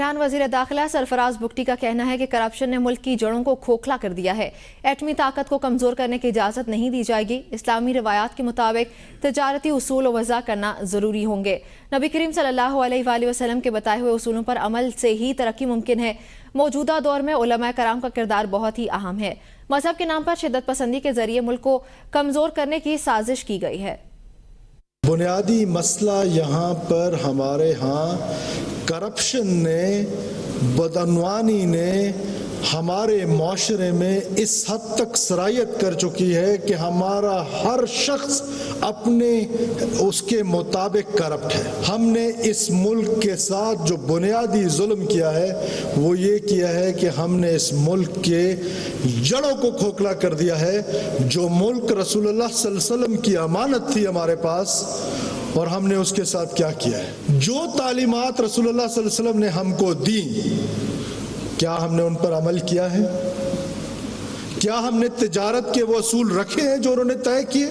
وزیر داخلہ سرفراز بگٹی کا کہنا ہے کہ کرپشن نے ملک کی جڑوں کو کھوکھلا کر دیا ہے۔ ایٹمی طاقت کو کمزور کرنے کی اجازت نہیں دی جائے گی۔ اسلامی روایات کے مطابق تجارتی اصول وضع کرنا ضروری ہوں گے۔ نبی کریم صلی اللہ علیہ وآلہ وسلم کے بتائے ہوئے اصولوں پر عمل سے ہی ترقی ممکن ہے۔ موجودہ دور میں علماء کرام کا کردار بہت ہی اہم ہے۔ مذہب کے نام پر شدت پسندی کے ذریعے ملک کو کمزور کرنے کی سازش کی گئی ہے۔ بنیادی مسئلہ یہاں پر ہمارے ہاں کرپشن نے، بدعنوانی نے ہمارے معاشرے میں اس حد تک سرایت کر چکی ہے کہ ہمارا ہر شخص اپنے اس کے مطابق کرپٹ ہے۔ ہم نے اس ملک کے ساتھ جو بنیادی ظلم کیا ہے وہ یہ کیا ہے کہ ہم نے اس ملک کے جڑوں کو کھوکھلا کر دیا ہے۔ جو ملک رسول اللہ صلی اللہ علیہ وسلم کی امانت تھی ہمارے پاس، اور ہم نے اس کے ساتھ کیا کیا ہے، جو تعلیمات رسول اللہ صلی اللہ علیہ وسلم نے ہم کو دی، کیا ہم نے ان پر عمل کیا ہے؟ کیا ہم نے تجارت کے وہ اصول رکھے ہیں جو انہوں نے طے کیے؟